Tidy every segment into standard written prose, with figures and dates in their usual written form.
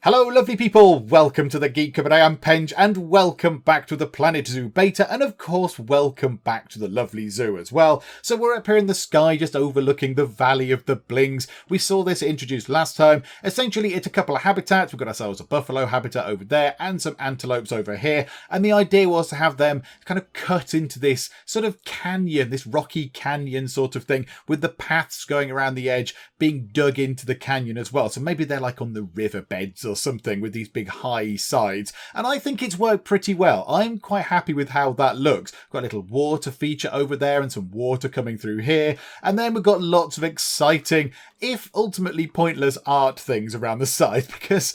Hello lovely people, welcome to the Geek Cupboard. I am Penge and welcome back to the Planet Zoo beta, and of course welcome back to the lovely zoo as well. So we're up here in the sky just overlooking the Valley of the Blings. We saw this introduced last time. Essentially it's a couple of habitats. We've got ourselves a buffalo habitat over there and some antelopes over here, and the idea was to have them kind of cut into this sort of canyon, this rocky canyon sort of thing, with the paths going around the edge being dug into the canyon as well. So maybe they're like on the riverbeds or something with these big high sides, and I think it's worked pretty well. I'm quite happy with how that looks. Got a little water feature over there and some water coming through here, and then we've got lots of exciting, if ultimately pointless, art things around the side because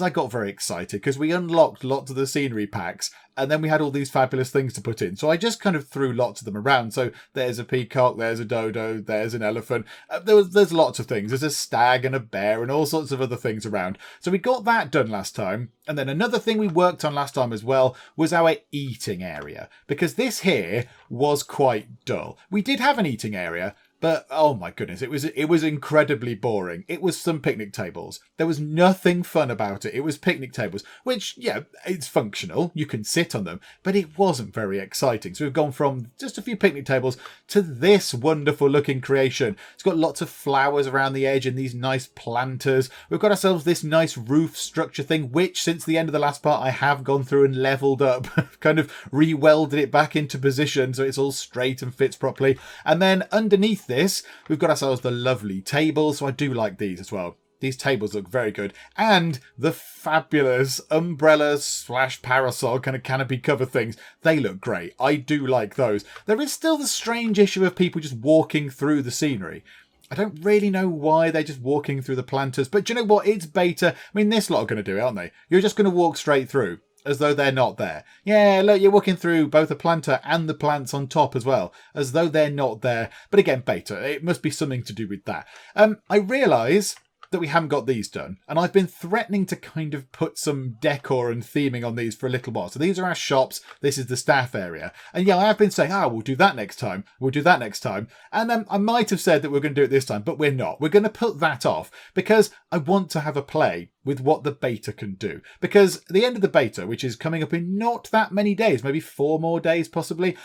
I got very excited because we unlocked lots of the scenery packs. And then we had all these fabulous things to put in. So I just kind of threw lots of them around. So there's a peacock, there's a dodo, there's an elephant. There's lots of things. There's a stag and a bear and all sorts of other things around. So we got that done last time. And then another thing we worked on last time as well was our eating area. Because this here was quite dull. We did have an eating area, but oh my goodness, it was incredibly boring. It was some picnic tables. There was nothing fun about it. It was picnic tables, which, yeah, it's functional. You can sit on them, but it wasn't very exciting. So we've gone from just a few picnic tables to this wonderful looking creation. It's got lots of flowers around the edge and these nice planters. We've got ourselves this nice roof structure thing, which since the end of the last part, I have gone through and leveled up, kind of re-welded it back into position so it's all straight and fits properly. And then underneath this, we've got ourselves the lovely tables. So I do like these as well. These tables look very good. And the fabulous umbrellas / parasol kind of canopy cover things. They look great. I do like those. There is still the strange issue of people just walking through the scenery. I don't really know why they're just walking through the planters. But do you know what? It's beta. I mean, this lot are going to do it, aren't they? You're just going to walk straight through, as though they're not there. Yeah, look, you're walking through both the planter and the plants on top as well, as though they're not there. But again, beta, it must be something to do with that. I realise that we haven't got these done, and I've been threatening to kind of put some decor and theming on these for a little while. So these are our shops, this is the staff area, and yeah, I have been saying, we'll do that next time, and I might have said that we're going to do it this time, but we're not. We're going to put that off because I want to have a play with what the beta can do, because the end of the beta, which is coming up in not that many days, maybe 4 more days possibly,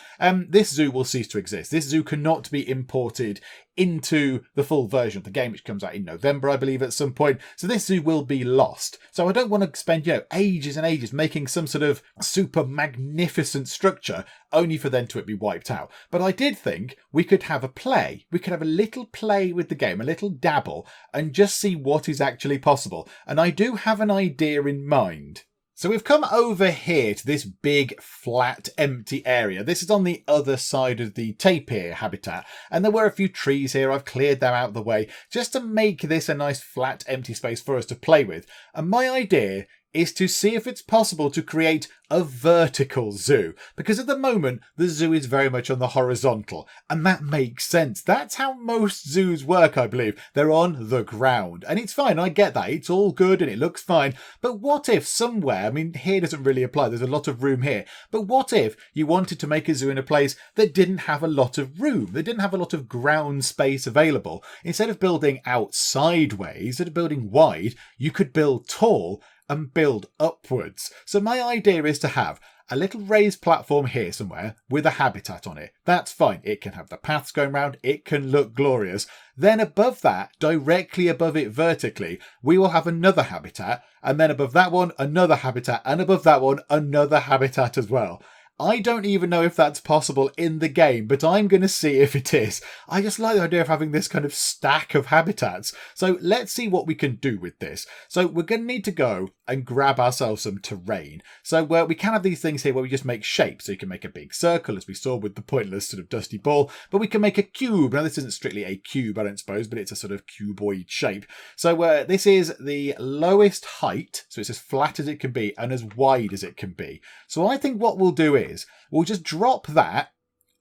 this zoo will cease to exist. This zoo cannot be imported into the full version of the game, which comes out in November, I believe, at some point. So this zoo will be lost. So I don't want to spend, ages and ages making some sort of super magnificent structure only for then to it be wiped out. But I did think we could have a play. We could have a little play with the game, a little dabble, and just see what is actually possible. And I do have an idea in mind. So we've come over here to this big, flat, empty area. This is on the other side of the tapir habitat. And there were a few trees here. I've cleared them out of the way just to make this a nice, flat, empty space for us to play with. And my idea is to see if it's possible to create a vertical zoo. Because at the moment, the zoo is very much on the horizontal. And that makes sense. That's how most zoos work, I believe. They're on the ground. And it's fine, I get that. It's all good and it looks fine. But what if somewhere, I mean, here doesn't really apply. There's a lot of room here. But what if you wanted to make a zoo in a place that didn't have a lot of room? That didn't have a lot of ground space available? Instead of building out sideways, instead of building wide, you could build tall and build upwards. So my idea is to have a little raised platform here somewhere with a habitat on it. That's fine. It can have the paths going round. It can look glorious. Then above that, directly above it vertically, we will have another habitat. And then above that one, another habitat. And above that one, another habitat as well. I don't even know if that's possible in the game, but I'm going to see if it is. I just like the idea of having this kind of stack of habitats. So let's see what we can do with this. So we're going to need to go and grab ourselves some terrain. So we can have these things here where we just make shapes. So you can make a big circle, as we saw with the pointless sort of dusty ball, but we can make a cube. Now this isn't strictly a cube, I don't suppose, but it's a sort of cuboid shape. So this is the lowest height. So it's as flat as it can be and as wide as it can be. So I think what we'll do is we'll just drop that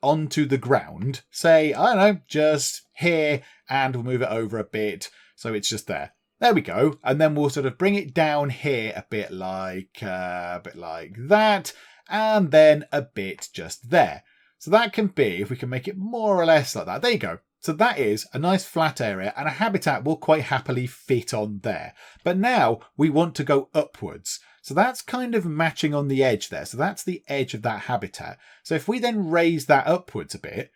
onto the ground, say, I don't know, just here, and we'll move it over a bit so it's just there. There we go. And then we'll sort of bring it down here a bit like that, and then a bit just there. So that can be, if we can make it more or less like that. There you go. So that is a nice flat area, and a habitat will quite happily fit on there. But now we want to go upwards. So that's kind of matching on the edge there. So that's the edge of that habitat. So if we then raise that upwards a bit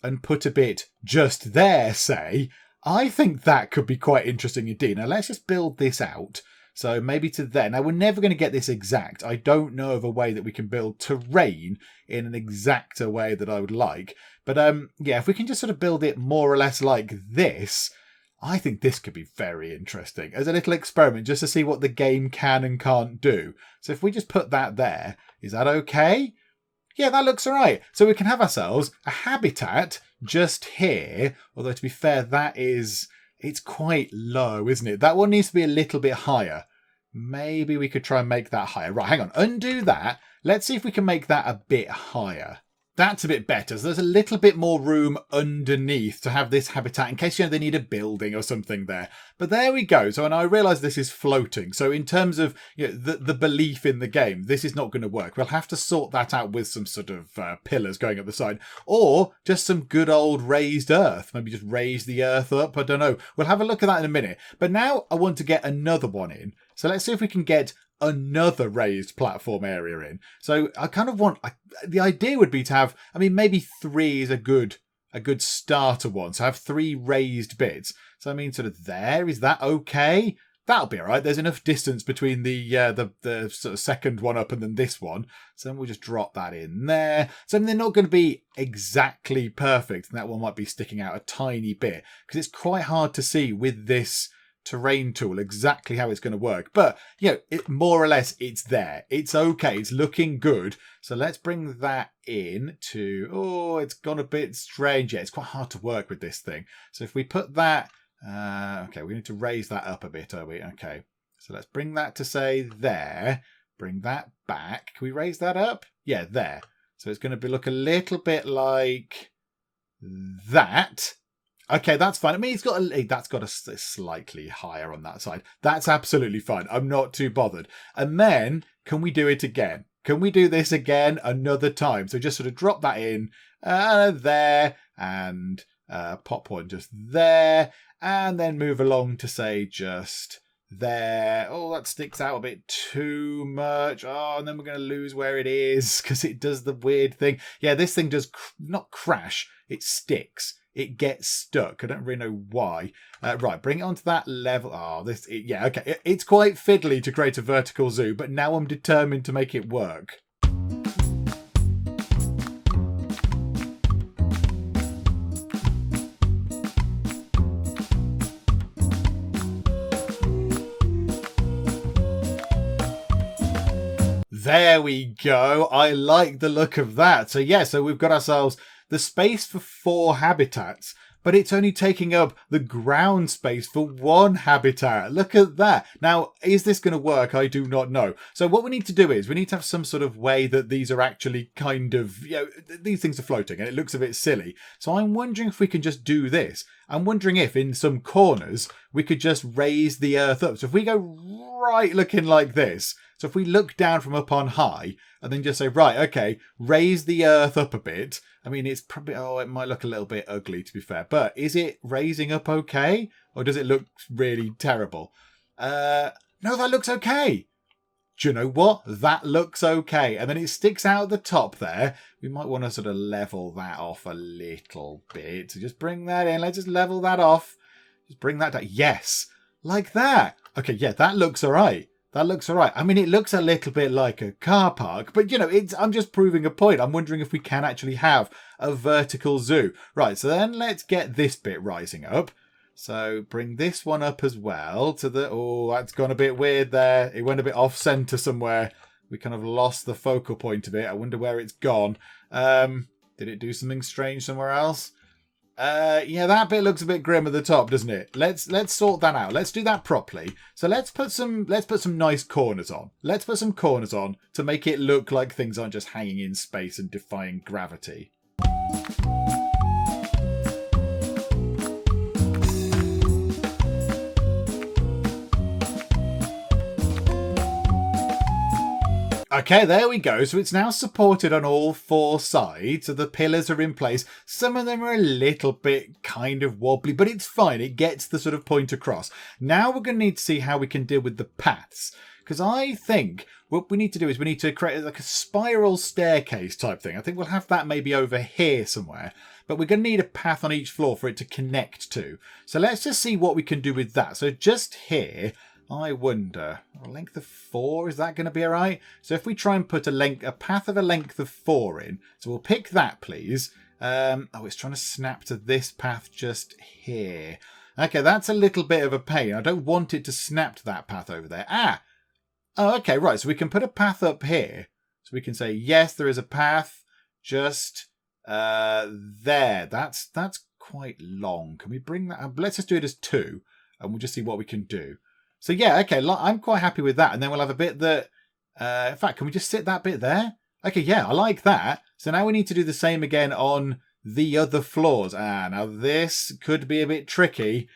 and put a bit just there, say, I think that could be quite interesting indeed. Now let's just build this out. So maybe to there. Now we're never going to get this exact. I don't know of a way that we can build terrain in an exacter way that I would like. But yeah, if we can just sort of build it more or less like this, I think this could be very interesting as a little experiment just to see what the game can and can't do. So if we just put that there, is that okay? Yeah, that looks all right. So we can have ourselves a habitat just here. Although to be fair, it's quite low, isn't it? That one needs to be a little bit higher. Maybe we could try and make that higher. Right, hang on. Undo that. Let's see if we can make that a bit higher. That's a bit better. So there's a little bit more room underneath to have this habitat in case, they need a building or something there. But there we go. So, and I realise this is floating. So in terms of the belief in the game, this is not going to work. We'll have to sort that out with some sort of pillars going up the side, or just some good old raised earth. Maybe just raise the earth up. I don't know. We'll have a look at that in a minute. But now I want to get another one in. So let's see if we can get another raised platform area in. So I kind of want, the idea would be to have, maybe 3 is a good starter one. So have 3 raised bits. So sort of there, is that okay? That'll be all right. There's enough distance between the sort of second one up and then this one. So then we'll just drop that in there. So they're not going to be exactly perfect. And that one might be sticking out a tiny bit because it's quite hard to see with this terrain tool exactly how it's going to work, but more or less it's there, it's okay, it's looking good. So let's bring that in to, it's gone a bit strange. It's quite hard to work with this thing. So if we put that okay, we need to raise that up a bit, are we? Okay, so let's bring that to say there, bring that back. Can we raise that up? Yeah, there. So it's going to look a little bit like that. Okay, that's fine. That's got a slightly higher on that side. That's absolutely fine. I'm not too bothered. And then, can we do it again? Can we do this again another time? So just sort of drop that in there and pop one just there. And then move along to say just there. Oh, that sticks out a bit too much. Oh, and then we're going to lose where it is because it does the weird thing. Yeah, this thing does not crash. It sticks. It gets stuck. I don't really know why. Right, bring it onto that level. Oh, okay. It's quite fiddly to create a vertical zoo, but now I'm determined to make it work. There we go. I like the look of that. So we've got ourselves the space for 4 habitats, but it's only taking up the ground space for 1 habitat. Look at that. Now, is this going to work? I do not know. So what we need to do is we need to have some sort of way that these are actually kind of, these things are floating and it looks a bit silly. So I'm wondering if we can just do this. I'm wondering if in some corners we could just raise the earth up. So if we go right looking like this, so if we look down from up on high and then just say, right, okay, raise the earth up a bit. It's probably, it might look a little bit ugly to be fair, but is it raising up okay? Or does it look really terrible? No, that looks okay. Do you know what? That looks okay. And then it sticks out at the top there. We might want to sort of level that off a little bit. So just bring that in. Let's just level that off. Just bring that down. Yes, like that. Okay, yeah, that looks all right. That looks all right. It looks a little bit like a car park, but I'm just proving a point. I'm wondering if we can actually have a vertical zoo. Right, so then let's get this bit rising up. So bring this one up as well to that's gone a bit weird there. It went a bit off center somewhere. We kind of lost the focal point of it. I wonder where it's gone. Did it do something strange somewhere else? Yeah, that bit looks a bit grim at the top, doesn't it? Let's sort that out. Let's do that properly. So let's put some nice corners on. Let's put some corners on to make it look like things aren't just hanging in space and defying gravity. Okay, there we go. So it's now supported on all 4 sides. So the pillars are in place. Some of them are a little bit kind of wobbly, but it's fine. It gets the sort of point across. Now we're going to need to see how we can deal with the paths. Because I think what we need to do is we need to create like a spiral staircase type thing. I think we'll have that maybe over here somewhere. But we're going to need a path on each floor for it to connect to. So let's just see what we can do with that. So just here... I wonder, a length of 4, is that going to be all right? So if we try and put a path of a length of 4 in, so we'll pick that, please. Oh, it's trying to snap to this path just here. Okay, that's a little bit of a pain. I don't want it to snap to that path over there. Ah! Oh, okay, right. So we can put a path up here. So we can say, yes, there is a path just there. That's quite long. Can we bring that up? Let's just do it as 2, and we'll just see what we can do. So yeah, okay, I'm quite happy with that. And then we'll have a bit that, in fact, can we just sit that bit there? Okay, yeah, I like that. So now we need to do the same again on the other floors. Ah, now this could be a bit tricky.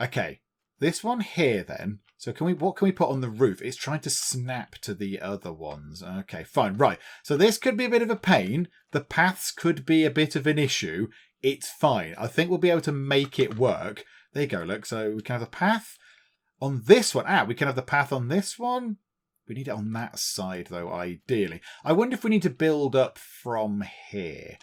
Okay, this one here then. So what can we put on the roof? It's trying to snap to the other ones. Okay, fine, right. So this could be a bit of a pain. The paths could be a bit of an issue. It's fine. I think we'll be able to make it work. There you go, look. So we can have a path. On this one, we can have the path on this one. We need it on that side, though, ideally. I wonder if we need to build up from here.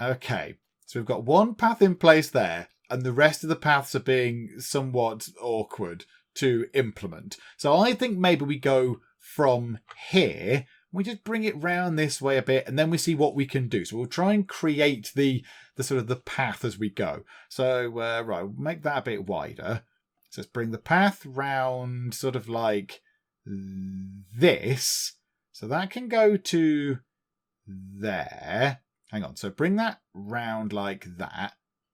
Okay, so we've got one path in place there, and the rest of the paths are being somewhat awkward to implement. So I think maybe we go from here. We just bring it round this way a bit, and then we see what we can do. So we'll try and create the sort of the path as we go. So, right, we'll make that a bit wider. So let's bring the path round sort of like this. So that can go to there. Hang on. So bring that round like that.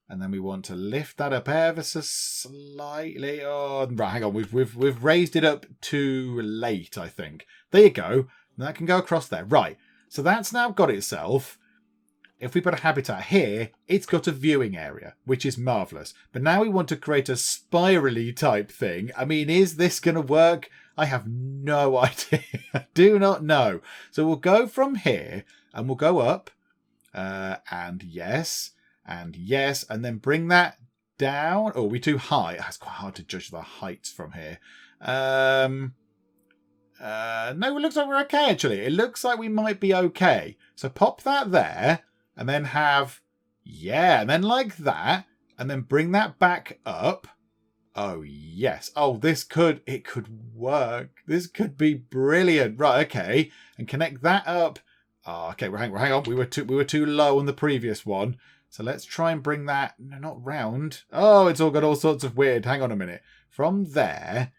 And then we want to lift that up ever so slightly. Oh, right, hang on. We've raised it up too late, I think. There you go. And that can go across there. Right. So that's now got itself. If we put a habitat here, it's got a viewing area, which is marvellous. But now we want to create a spirally type thing. I mean, is this going to work? I have no idea. I do not know. So we'll go from here and we'll go up and yes, and then bring that down. Oh, are we too high? It's quite hard to judge the heights from here. No, it looks like we're okay, actually. It looks like we might be okay. So pop that there. And then have, and then like that. And then bring that back up. Oh, yes. Oh, it could work. This could be brilliant. Right, okay. And connect that up. Oh, okay, hang on. We were too low on the previous one. So let's try and bring that, no, not round. Oh, it's all got all sorts of weird. Hang on a minute. From there,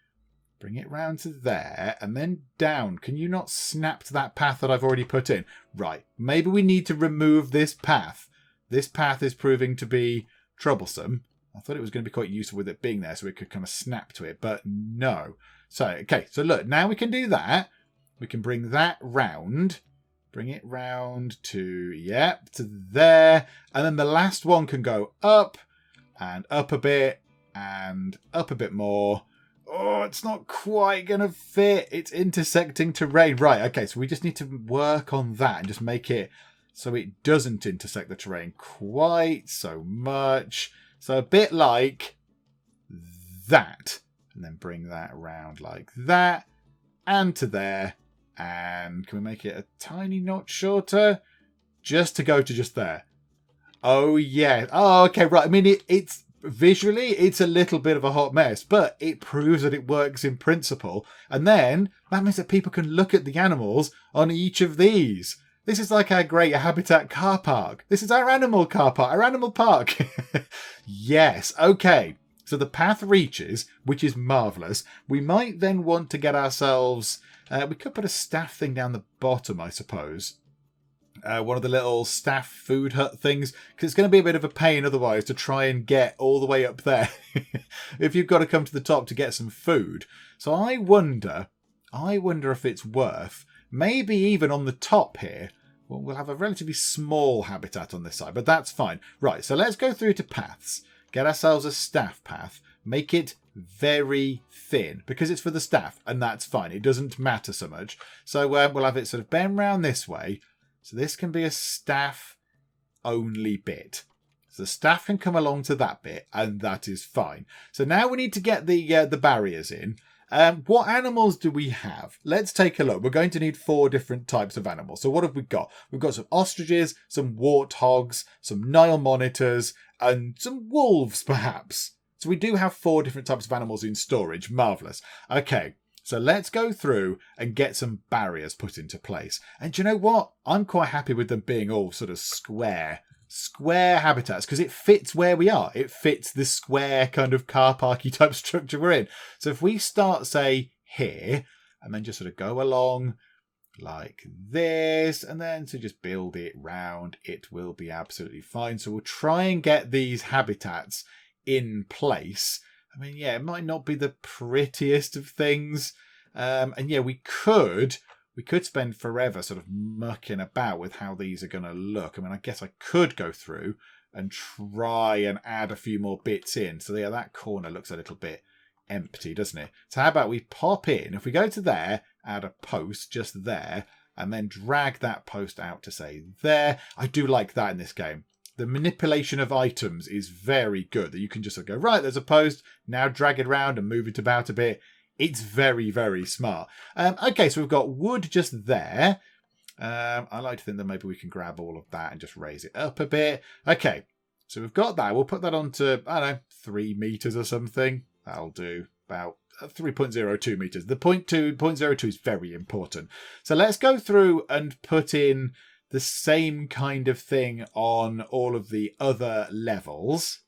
bring it round to there and then down. Can you not snap to that path that I've already put in? Right. Maybe we need to remove this path. This path is proving to be troublesome. I thought it was going to be quite useful with it being there so we could kind of snap to it, but no. So, okay. So look, now we can do that. We can bring that round. Bring it round to, to there. And then the last one can go up and up a bit and up a bit more. Oh, it's not quite going to fit. It's intersecting terrain. Right, okay, so we just need to work on that and just make it so it doesn't intersect the terrain quite so much. So a bit like that. And then bring that around like that. And to there. And can we make it a tiny notch shorter? Just to go to just there. Oh, yeah. Oh, okay, right. I mean, it's... Visually, it's a little bit of a hot mess, but it proves that it works in principle. And then that means that people can look at the animals on each of these. This is like our great habitat car park. This is our animal car park, our animal park. Yes, okay. So the path reaches, which is marvellous. We might then want to get ourselves... we could put a staff thing down the bottom, I suppose. One of the little staff food hut things, because it's going to be a bit of a pain otherwise to try and get all the way up there if you've got to come to the top to get some food. So I wonder if it's worth, maybe even on the top here, we'll have a relatively small habitat on this side, but that's fine. Right, so let's go through to paths, get ourselves a staff path, make it very thin because it's for the staff, and that's fine. It doesn't matter so much. So we'll have it sort of bend round this way. So this can be a staff only bit. So the staff can come along to that bit, and that is fine. So now we need to get the barriers in. What animals do we have? Let's take a look. We're going to need 4 different types of animals. So what have we got? We've got some ostriches, some warthogs, some Nile monitors, and some wolves, perhaps. So we do have 4 different types of animals in storage. Marvellous. Okay, so let's go through and get some barriers put into place. And do you know what? I'm quite happy with them being all sort of square habitats, because it fits where we are. It fits the square kind of car parky type structure we're in. So if we start, say, here, and then just sort of go along like this, and then to just build it round, it will be absolutely fine. So we'll try and get these habitats in place. I mean, yeah, it might not be the prettiest of things. And yeah, we could spend forever sort of mucking about with how these are going to look. I mean, I guess I could go through and try and add a few more bits in. So yeah, that corner looks a little bit empty, doesn't it? So how about we pop in, if we go to there, add a post just there, and then drag that post out to say there. I do like that in this game. The manipulation of items is very good, that you can just sort of go, right, there's a post, now drag it around and move it about a bit. It's very, very smart. Okay, so we've got wood just there. I like to think that maybe we can grab all of that and just raise it up a bit. Okay, so we've got that. We'll put that onto, I don't know, 3 meters or something. That'll do about 3.02 meters. The 0.02 is very important. So let's go through and put in the same kind of thing on all of the other levels.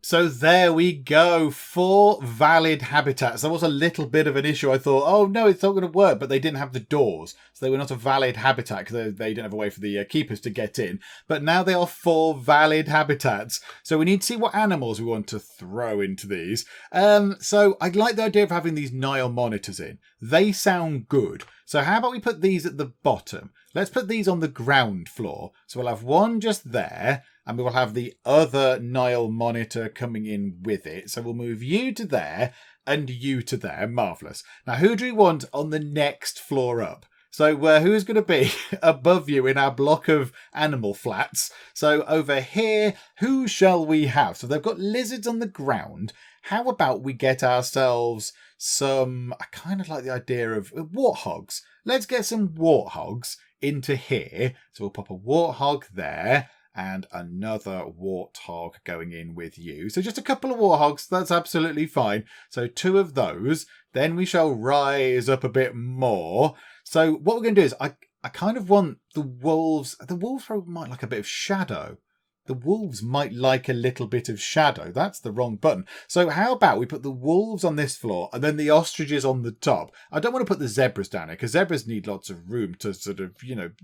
So there we go, 4 valid habitats. That was a little bit of an issue. I thought, oh no, it's not going to work, but they didn't have the doors. So they were not a valid habitat because they didn't have a way for the keepers to get in. But now they are 4 valid habitats. So we need to see what animals we want to throw into these. So I like the idea of having these Nile monitors in. They sound good. So how about we put these at the bottom? Let's put these on the ground floor. So we'll have one just there, and we will have the other Nile monitor coming in with it. So we'll move you to there and you to there. Marvellous. Now, who do we want on the next floor up? So who's going to be above you in our block of animal flats? So over here, who shall we have? So they've got lizards on the ground. How about we get ourselves some, I kind of like the idea of warthogs. Let's get some warthogs into here. So we'll pop a warthog there and another warthog going in with you. So just a couple of warthogs, that's absolutely fine. So 2 of those, then we shall rise up a bit more. So what we're going to do is I kind of want the wolves probably might like a bit of shadow. The wolves might like a little bit of shadow. That's the wrong button. So how about we put the wolves on this floor and then the ostriches on the top? I don't want to put the zebras down here because zebras need lots of room to sort of,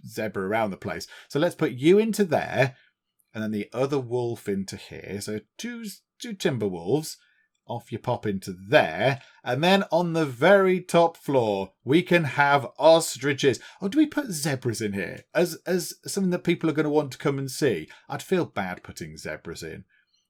zebra around the place. So let's put you into there and then the other wolf into here. So two timber wolves. Off you pop into there. And then on the very top floor, we can have ostriches. Oh, do we put zebras in here as something that people are going to want to come and see? I'd feel bad putting zebras in.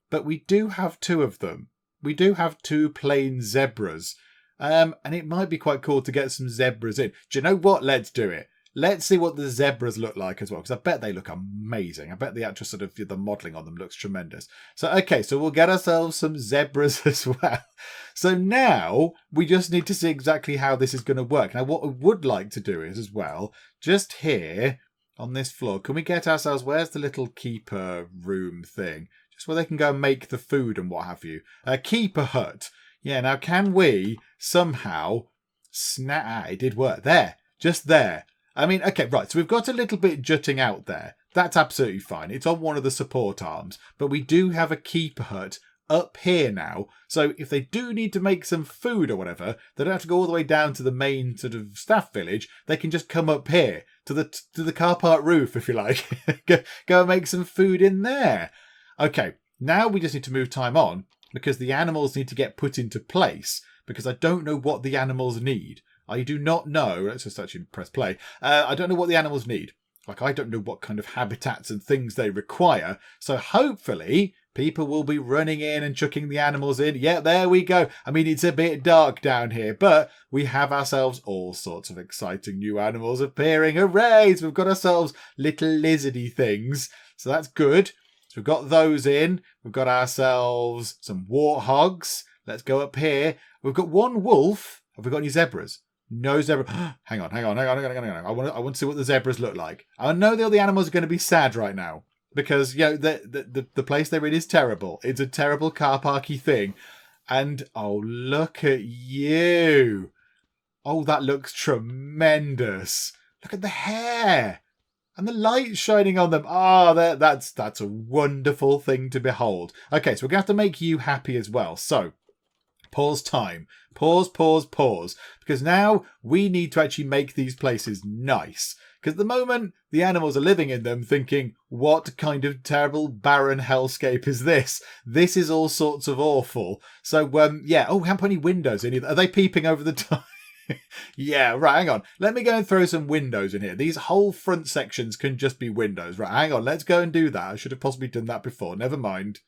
But we do have 2 of them. We do have 2 plain zebras. And it might be quite cool to get some zebras in. Do you know what? Let's do it. Let's see what the zebras look like as well, because I bet they look amazing. I bet the actual sort of the modelling on them looks tremendous. So, okay, so we'll get ourselves some zebras as well. So now we just need to see exactly how this is going to work. Now, what I would like to do is as well, just here on this floor, can we get ourselves, where's the little keeper room thing? Just where they can go and make the food and what have you. A keeper hut. Yeah, now can we somehow it did work. There, just there. I mean, okay, right, so we've got a little bit jutting out there. That's absolutely fine. It's on one of the support arms. But we do have a keeper hut up here now. So if they do need to make some food or whatever, they don't have to go all the way down to the main sort of staff village. They can just come up here to the car park roof, if you like. go and make some food in there. Okay, now we just need to move time on because the animals need to get put into place because I don't know what the animals need. I do not know. Let's just actually press play. I don't know what the animals need. Like, I don't know what kind of habitats and things they require. So hopefully people will be running in and chucking the animals in. Yeah, there we go. I mean, it's a bit dark down here, but we have ourselves all sorts of exciting new animals appearing. Hooray! So we've got ourselves little lizardy things. So that's good. So we've got those in. We've got ourselves some warthogs. Let's go up here. We've got one wolf. Have we got any zebras? No zebra. Hang on. I want to see what the zebras look like. I know the other animals are going to be sad right now because, you know, the place they're in is terrible. It's a terrible car parky thing. And, oh, look at you. Oh, that looks tremendous. Look at the hair and the light shining on them. Ah, that's a wonderful thing to behold. Okay, so we're going to have to make you happy as well. So, pause time. Pause. Because now we need to actually make these places nice. Because at the moment, the animals are living in them thinking, what kind of terrible barren hellscape is this? This is all sorts of awful. So, yeah. Oh, we haven't put any windows in either. Are they peeping over the top? Yeah, right, hang on. Let me go and throw some windows in here. These whole front sections can just be windows. Right, hang on. Let's go and do that. I should have possibly done that before. Never mind.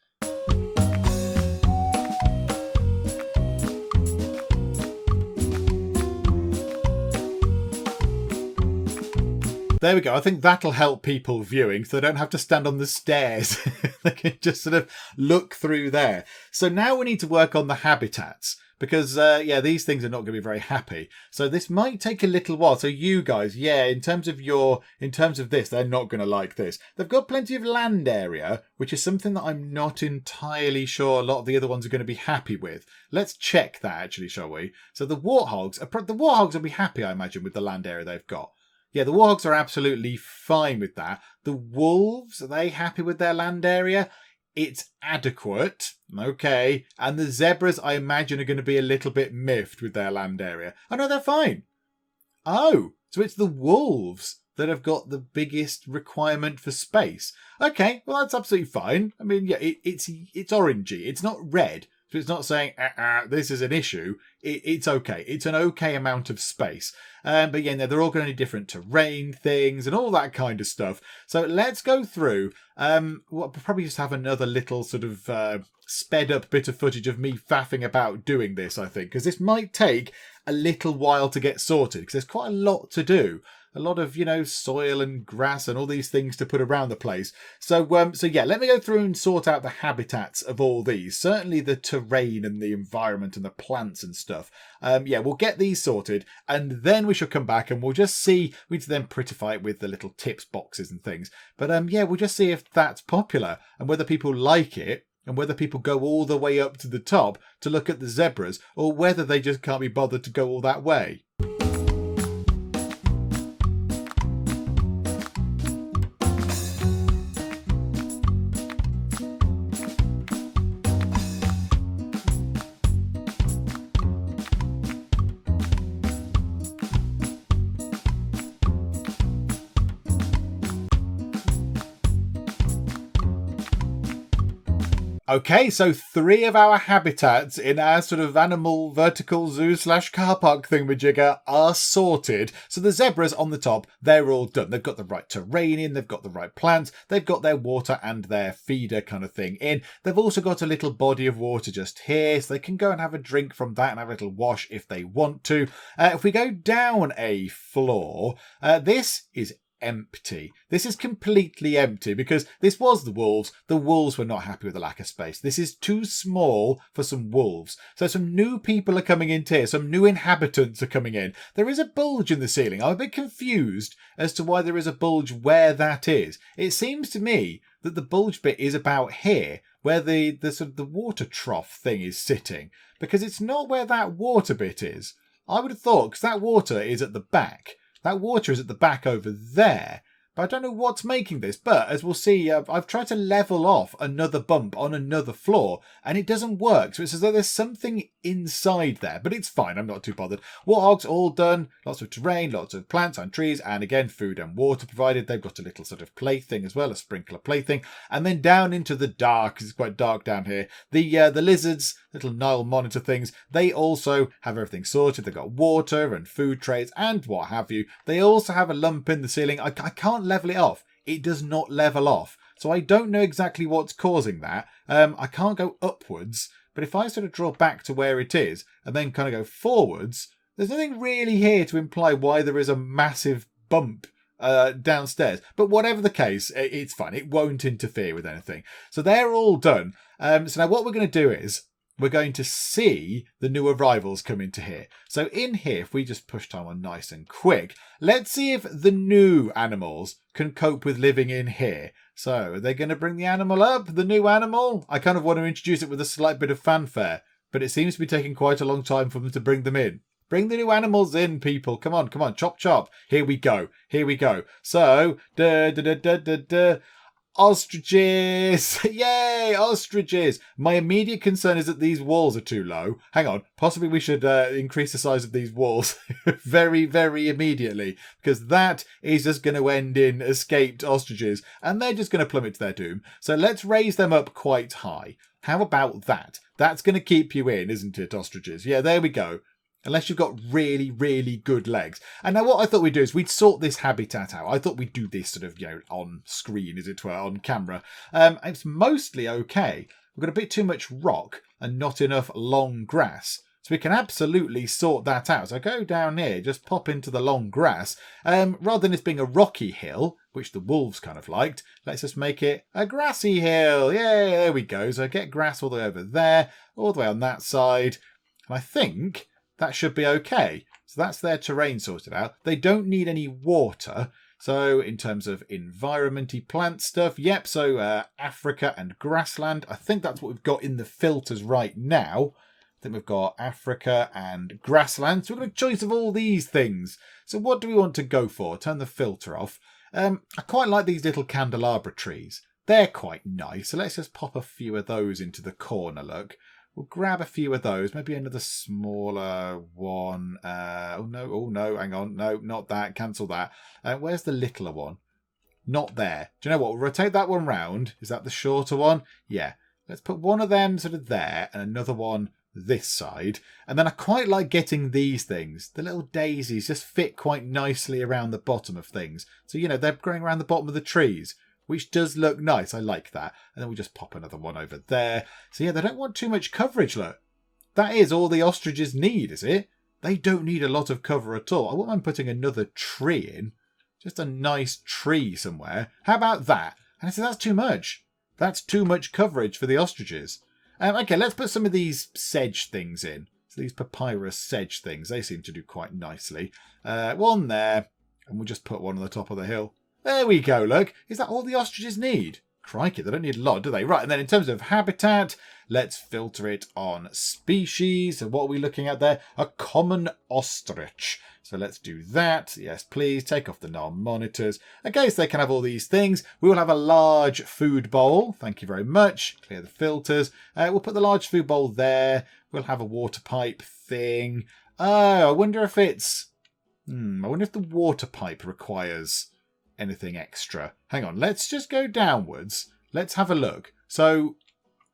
There we go. I think that'll help people viewing so they don't have to stand on the stairs. They can just sort of look through there. So now we need to work on the habitats because, yeah, these things are not going to be very happy. So this might take a little while. So you guys, yeah, in terms of this, they're not going to like this. They've got plenty of land area, which is something that I'm not entirely sure a lot of the other ones are going to be happy with. Let's check that actually, shall we? So the warthogs will be happy, I imagine, with the land area they've got. Yeah, the warthogs are absolutely fine with that. The wolves, are they happy with their land area? It's adequate. Okay. And the zebras, I imagine, are going to be a little bit miffed with their land area. Oh, no, they're fine. Oh, so it's the wolves that have got the biggest requirement for space. Okay, well, that's absolutely fine. I mean, yeah, it's orangey. It's not red. So it's not saying, this is an issue. It's okay. It's an okay amount of space. But yeah, they're all going to need different terrain things and all that kind of stuff. So let's go through. We'll probably just have another little sort of sped up bit of footage of me faffing about doing this, I think. Because this might take a little while to get sorted. Because there's quite a lot to do. A lot of, you know, soil and grass and all these things to put around the place. So yeah, let me go through and sort out the habitats of all these. Certainly the terrain and the environment and the plants and stuff. Yeah, we'll get these sorted and then we shall come back and we'll just see. We need to then prettify it with the little tips boxes and things. But yeah, we'll just see if that's popular and whether people like it. And whether people go all the way up to the top to look at the zebras or whether they just can't be bothered to go all that way. Okay, so 3 of our habitats in our sort of animal vertical zoo / car park thingamajigger are sorted. So the zebras on the top, they're all done. They've got the right terrain in, they've got the right plants, they've got their water and their feeder kind of thing in. They've also got a little body of water just here, so they can go and have a drink from that and have a little wash if they want to. If we go down a floor, this is empty. This is completely empty because this was the wolves. The wolves were not happy with the lack of space. This is too small for some wolves. So some new people are coming in here. Some new inhabitants are coming in. There is a bulge in the ceiling. I'm a bit confused as to why there is a bulge where that is. It seems to me that the bulge bit is about here where the sort of the water trough thing is sitting because it's not where that water bit is. I would have thought because that water is at the back. That water is at the back over there. But I don't know what's making this. But as we'll see, I've tried to level off another bump on another floor. And it doesn't work. So it's as though there's something inside there. But it's fine. I'm not too bothered. Warthogs all done. Lots of terrain, lots of plants and trees. And again, food and water provided. They've got a little sort of plaything as well. A sprinkler plaything. And then down into the dark, because it's quite dark down here. The lizards, little Nile monitor things, they also have everything sorted. They've got water and food trays and what have you. They also have a lump in the ceiling. I can't level it off. It does not level off. So I don't know exactly what's causing that. I can't go upwards, but if I sort of draw back to where it is and then kind of go forwards, there's nothing really here to imply why there is a massive bump downstairs. But whatever the case, it's fine. It won't interfere with anything. So they're all done. So now what we're going to do is we're going to see the new arrivals come into here. So in here, if we just push time on nice and quick, let's see if the new animals can cope with living in here. So are they going to bring the animal up, the new animal? I kind of want to introduce it with a slight bit of fanfare, but it seems to be taking quite a long time for them to bring them in. Bring the new animals in, people. Come on, come on. Chop, chop. Here we go. Here we go. So, ostriches! Yay, ostriches! My immediate concern is that these walls are too low. Hang on, possibly we should increase the size of these walls very, very immediately, because that is just going to end in escaped ostriches, and they're just going to plummet to their doom. So let's raise them up quite high. How about that? That's going to keep you in, isn't it, ostriches? Yeah, there we go. Unless you've got really, really good legs. And now what I thought we'd do is we'd sort this habitat out. I thought we'd do this sort of, on screen, as it were, on camera. It's mostly okay. We've got a bit too much rock and not enough long grass. So we can absolutely sort that out. So go down here, just pop into the long grass. Rather than it being a rocky hill, which the wolves kind of liked, let's just make it a grassy hill. Yay, there we go. So get grass all the way over there, all the way on that side. And I think that should be okay. So that's their terrain sorted out. They don't need any water. So in terms of environment-y plant stuff, yep, so Africa and grassland. I think that's what we've got in the filters right now. I think we've got Africa and grassland. So we've got a choice of all these things. So what do we want to go for? Turn the filter off. I quite like these little candelabra trees. They're quite nice. So let's just pop a few of those into the corner, look. We'll grab a few of those, maybe another smaller one. Oh no, hang on. No, not that. Cancel that. Where's the littler one? Not there. Do you know what? We'll rotate that one round. Is that the shorter one? Yeah. Let's put one of them sort of there and another one this side. And then I quite like getting these things. The little daisies just fit quite nicely around the bottom of things. So, they're growing around the bottom of the trees, which does look nice. I like that. And then we'll just pop another one over there. So yeah, they don't want too much coverage, look. That is all the ostriches need, is it? They don't need a lot of cover at all. I wouldn't mind putting another tree in. Just a nice tree somewhere. How about that? And I said, that's too much. That's too much coverage for the ostriches. Okay, let's put some of these sedge things in. So these papyrus sedge things, they seem to do quite nicely. One there. And we'll just put one on the top of the hill. There we go, look. Is that all the ostriches need? Crikey, they don't need a lot, do they? Right, and then in terms of habitat, let's filter it on species. So what are we looking at there? A common ostrich. So let's do that. Yes, please. Take off the null monitors. Okay, so they can have all these things. We will have a large food bowl. Thank you very much. Clear the filters. We'll put the large food bowl there. We'll have a water pipe thing. Oh, I wonder if it's... I wonder if the water pipe requires anything extra. Hang on, let's just go downwards. Let's have a look. So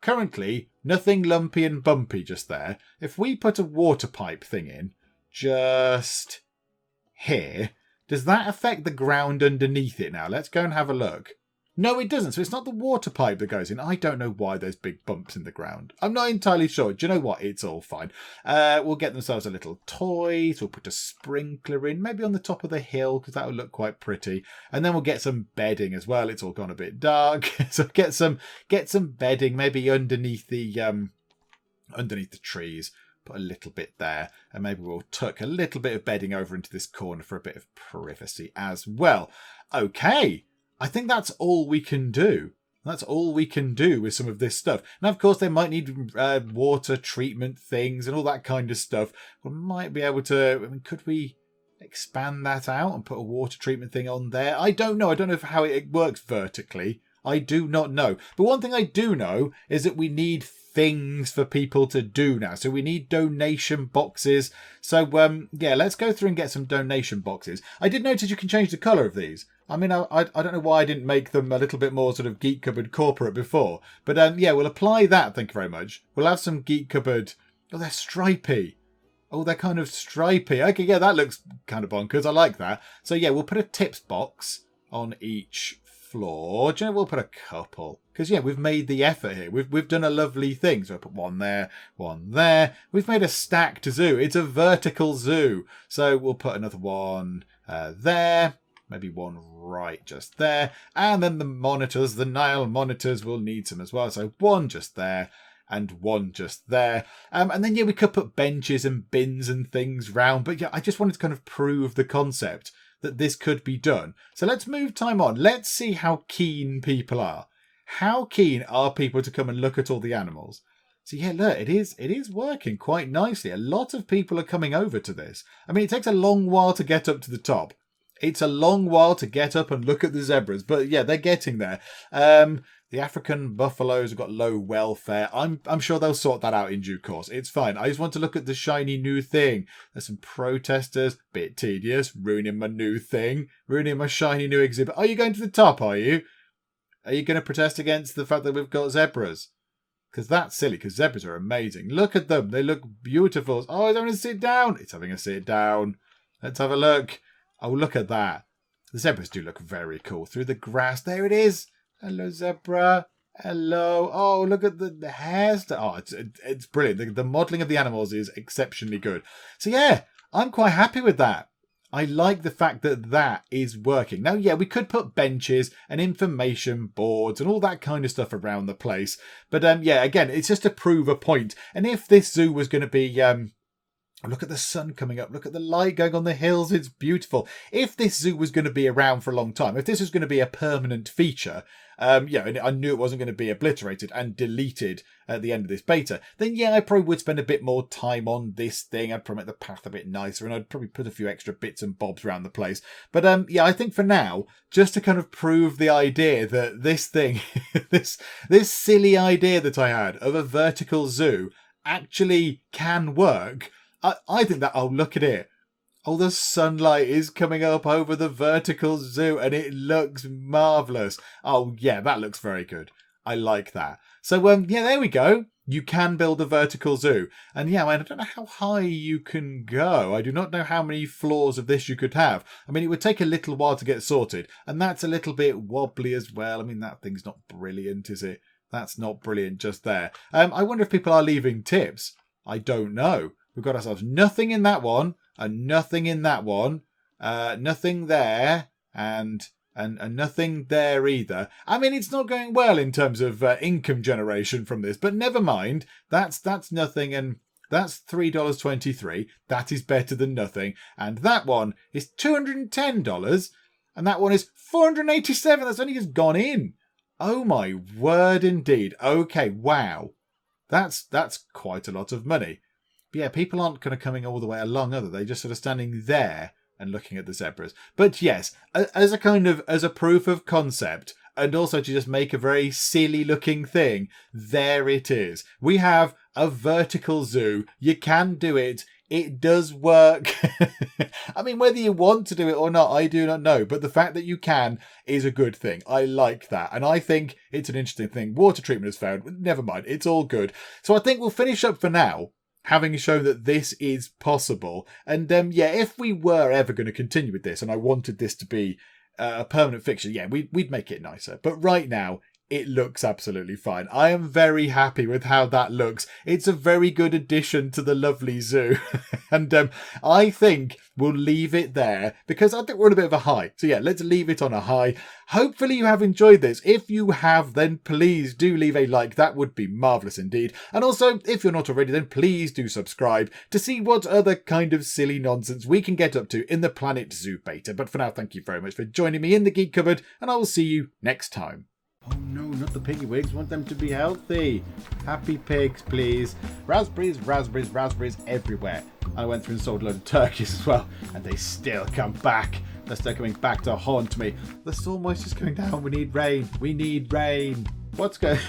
currently nothing lumpy and bumpy just there. If we put a water pipe thing in just here, does that affect the ground underneath it now? Let's go and have a look. No, it doesn't. So it's not the water pipe that goes in. I don't know why there's big bumps in the ground. I'm not entirely sure. Do you know what? It's all fine. We'll get themselves a little toy. So we'll put a sprinkler in, maybe on the top of the hill, because that would look quite pretty. And then we'll get some bedding as well. It's all gone a bit dark. So get some bedding, maybe underneath the trees. Put a little bit there. And maybe we'll tuck a little bit of bedding over into this corner for a bit of privacy as well. Okay. I think that's all we can do. That's all we can do with some of this stuff. Now, of course, they might need water treatment things and all that kind of stuff. We might be able to... could we expand that out and put a water treatment thing on there? I don't know. I don't know how it works vertically. I do not know. But one thing I do know is that we need things for people to do now. So we need donation boxes. So, yeah, let's go through and get some donation boxes. I did notice you can change the colour of these. I mean, I don't know why I didn't make them a little bit more sort of Geek Cupboard corporate before. But yeah, we'll apply that. Thank you very much. We'll have some Geek Cupboard. Oh, they're stripy. Oh, they're kind of stripy. Okay, yeah, that looks kind of bonkers. I like that. So yeah, we'll put a tips box on each floor. Do you know, we'll put a couple. Because yeah, we've made the effort here. We've done a lovely thing. So I put one there, one there. We've made a stacked zoo. It's a vertical zoo. So we'll put another one there. Maybe one right just there. And then the monitors, the Nile monitors, will need some as well. So one just there and one just there. And then, yeah, we could put benches and bins and things round. But yeah, I just wanted to kind of prove the concept that this could be done. So let's move time on. Let's see how keen people are. How keen are people to come and look at all the animals? So yeah, look, it is working quite nicely. A lot of people are coming over to this. I mean, it takes a long while to get up to the top. It's a long while to get up and look at the zebras, but yeah, they're getting there. The African buffaloes have got low welfare. I'm sure they'll sort that out in due course. It's fine. I just want to look at the shiny new thing. There's some protesters. Bit tedious. Ruining my new thing. Ruining my shiny new exhibit. Are you going to the top, are you? Are you going to protest against the fact that we've got zebras? Because that's silly, because zebras are amazing. Look at them. They look beautiful. Oh, it's having a sit down. It's having a sit down. Let's have a look. Oh, look at that. The zebras do look very cool. Through the grass. There it is. Hello, zebra. Hello. Oh, look at the hairstyle. Oh, it's brilliant. The modelling of the animals is exceptionally good. So, yeah, I'm quite happy with that. I like the fact that that is working. Now, yeah, we could put benches and information boards and all that kind of stuff around the place. But, yeah, again, it's just to prove a point. And if this zoo was going to be... look at the sun coming up. Look at the light going on the hills. It's beautiful. If this zoo was going to be around for a long time, if this was going to be a permanent feature, yeah, and I knew it wasn't going to be obliterated and deleted at the end of this beta, then yeah, I probably would spend a bit more time on this thing. I'd probably make the path a bit nicer and I'd probably put a few extra bits and bobs around the place. But yeah, I think for now, just to kind of prove the idea that this thing, this silly idea that I had of a vertical zoo actually can work, I think that, oh, look at it. Oh, the sunlight is coming up over the vertical zoo and it looks marvellous. Oh, yeah, that looks very good. I like that. So, yeah, there we go. You can build a vertical zoo. And yeah, I don't know how high you can go. I do not know how many floors of this you could have. I mean, it would take a little while to get sorted. And that's a little bit wobbly as well. I mean, that thing's not brilliant, is it? That's not brilliant just there. I wonder if people are leaving tips. I don't know. We've got ourselves nothing in that one, and nothing in that one, nothing there, and nothing there either. I mean, it's not going well in terms of income generation from this, but never mind. That's nothing, and that's $3.23. That is better than nothing. And that one is $210, and that one is $487. That's only just gone in. Oh my word, indeed. Okay, wow, that's quite a lot of money. But yeah, people aren't kind of coming all the way along, are they? They're just sort of standing there and looking at the zebras. But yes, as a proof of concept, and also to just make a very silly looking thing, there it is. We have a vertical zoo. You can do it. It does work. I mean, whether you want to do it or not, I do not know. But the fact that you can is a good thing. I like that. And I think it's an interesting thing. Water treatment is found. Never mind. It's all good. So I think we'll finish up for now, having shown that this is possible. And yeah, if we were ever going to continue with this and I wanted this to be a permanent fixture, yeah, we'd make it nicer. But right now, it looks absolutely fine. I am very happy with how that looks. It's a very good addition to the lovely zoo. And I think we'll leave it there because I think we're on a bit of a high. So yeah, let's leave it on a high. Hopefully you have enjoyed this. If you have, then please do leave a like. That would be marvellous indeed. And also, if you're not already, then please do subscribe to see what other kind of silly nonsense we can get up to in the Planet Zoo beta. But for now, thank you very much for joining me in the Geek Cupboard, and I will see you next time. Oh no, not the piggy wigs. Want them to be healthy. Happy pigs, please. Raspberries, raspberries, raspberries everywhere. I went through and sold a load of turkeys as well, and they still come back. They're still coming back to haunt me. The soil moisture's coming down. We need rain. We need rain. What's going